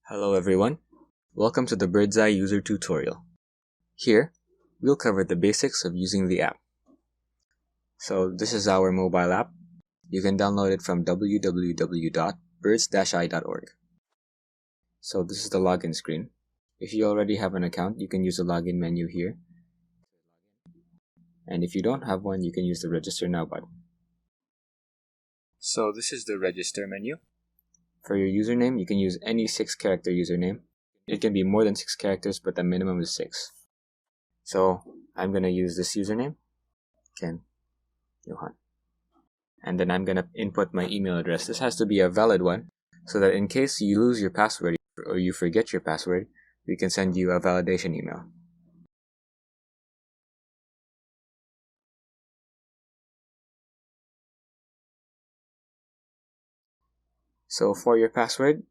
Hello everyone, welcome to the BirdsEye user tutorial. Here, we'll cover the basics of using the app. So this is our mobile app. You can download it from www.birds-eye.org. So this is the login screen. If you already have an account, you can use the login menu here. And if you don't have one, you can use the register now button. So this is the register menu. For your username, you can use any 6-character username. It can be more than 6 characters, but the minimum is 6. So I'm going to use this username, Ken Johan. And then I'm going to input my email address. This has to be a valid one, so that in case you lose your password or you forget your password, we can send you a validation email. So for your password,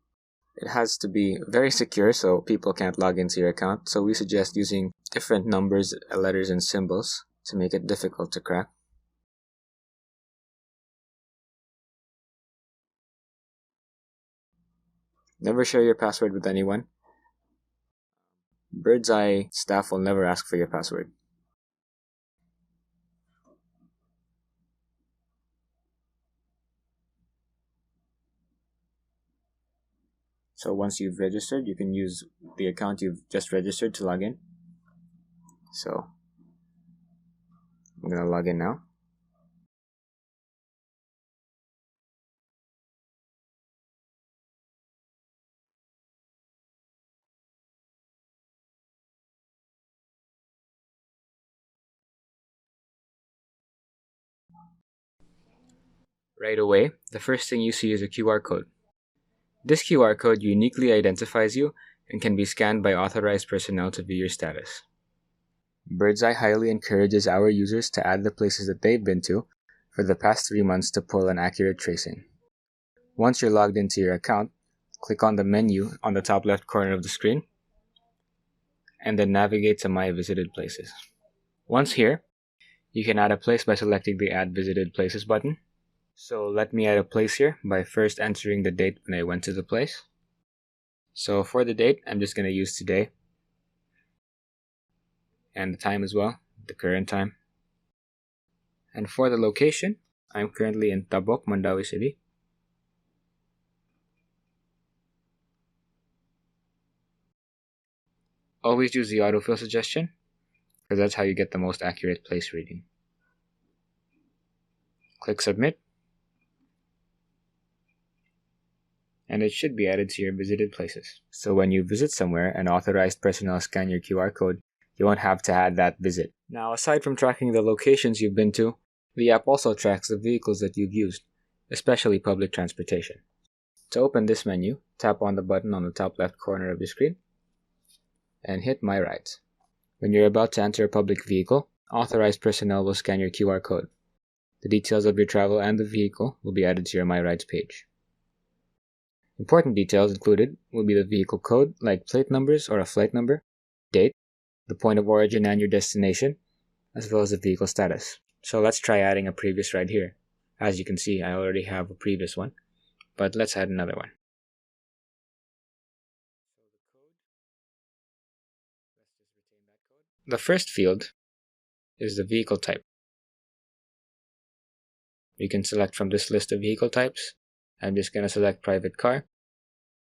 it has to be very secure so people can't log into your account. So we suggest using different numbers, letters, and symbols to make it difficult to crack. Never share your password with anyone. BirdsEye staff will never ask for your password. So once you've registered, you can use the account you've just registered to log in. So I'm going to log in now. Right away, the first thing you see is a QR code. This QR code uniquely identifies you and can be scanned by authorized personnel to view your status. BirdsEye highly encourages our users to add the places that they've been to for the past 3 months to pull an accurate tracing. Once you're logged into your account, click on the menu on the top left corner of the screen and then navigate to My Visited Places. Once here, you can add a place by selecting the Add Visited Places button. So let me add a place here by first entering the date when I went to the place. So for the date, I'm just going to use today. And the time as well, the current time. And for the location, I'm currently in Tabok, Mandawi City. Always use the autofill suggestion, because that's how you get the most accurate place reading. Click Submit. And it should be added to your visited places. So when you visit somewhere and authorized personnel scan your QR code, you won't have to add that visit. Now, aside from tracking the locations you've been to, the app also tracks the vehicles that you've used, especially public transportation. To open this menu, tap on the button on the top left corner of your screen and hit My Rides. When you're about to enter a public vehicle, authorized personnel will scan your QR code. The details of your travel and the vehicle will be added to your My Rides page. Important details included will be the vehicle code, like plate numbers or a flight number, date, the point of origin and your destination, as well as the vehicle status. So let's try adding a previous ride here. As you can see, I already have a previous one, but let's add another one. The first field is the vehicle type. You can select from this list of vehicle types. I'm just going to select private car,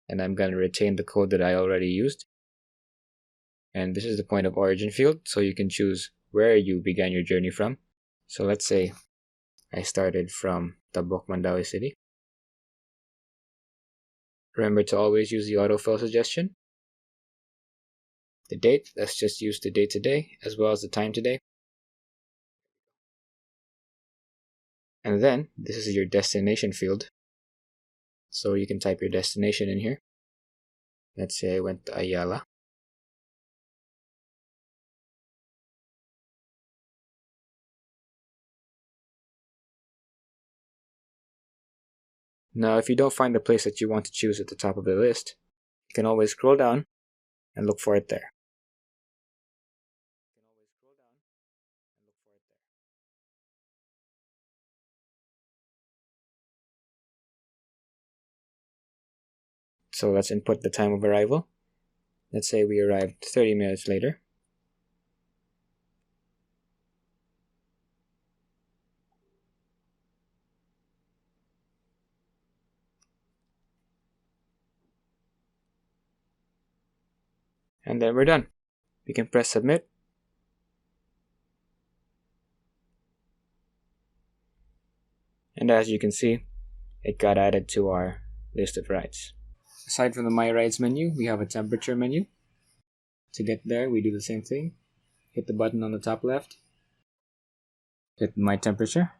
and I'm going to retain the code that I already used. And this is the point of origin field, so you can choose where you began your journey from. So let's say I started from Tabok, Mandawi City. Remember to always use the autofill suggestion. The date, let's just use the date today, as well as the time today. And then, this is your destination field. So you can type your destination in here. Let's say I went to Ayala. Now, if you don't find the place that you want to choose at the top of the list, you can always scroll down and look for it there. So let's input the time of arrival. Let's say we arrived 30 minutes later. And then we're done. We can press submit. And as you can see, it got added to our list of rides. Aside from the My Rides menu, we have a temperature menu. To get there, we do the same thing. Hit the button on the top left. Hit My Temperature.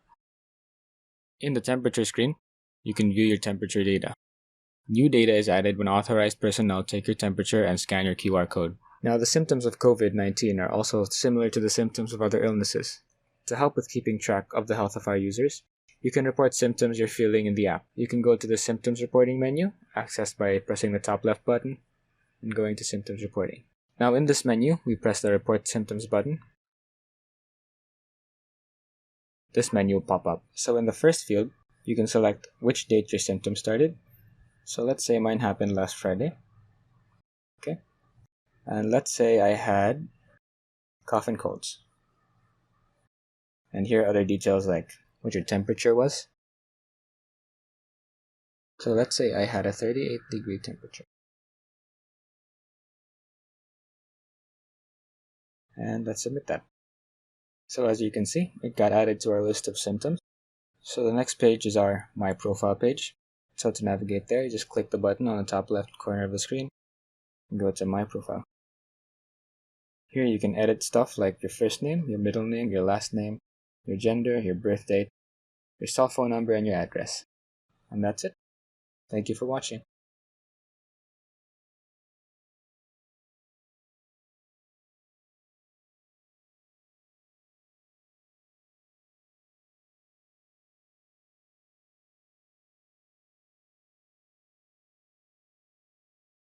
In the temperature screen, you can view your temperature data. New data is added when authorized personnel take your temperature and scan your QR code. Now, the symptoms of COVID-19 are also similar to the symptoms of other illnesses. To help with keeping track of the health of our users, you can report symptoms you're feeling in the app. You can go to the Symptoms Reporting menu, accessed by pressing the top left button and going to Symptoms Reporting. Now, in this menu, we press the Report Symptoms button. This menu will pop up. So in the first field, you can select which date your symptoms started. So let's say mine happened last Friday. Okay. And let's say I had cough and colds. And here are other details like what your temperature was. So let's say I had a 38-degree temperature. And let's submit that. So as you can see, it got added to our list of symptoms. So the next page is our My Profile page. So to navigate there, you just click the button on the top left corner of the screen and go to My Profile. Here you can edit stuff like your first name, your middle name, your last name, your gender, your birth date, your cell phone number, and your address. And that's it. Thank you for watching.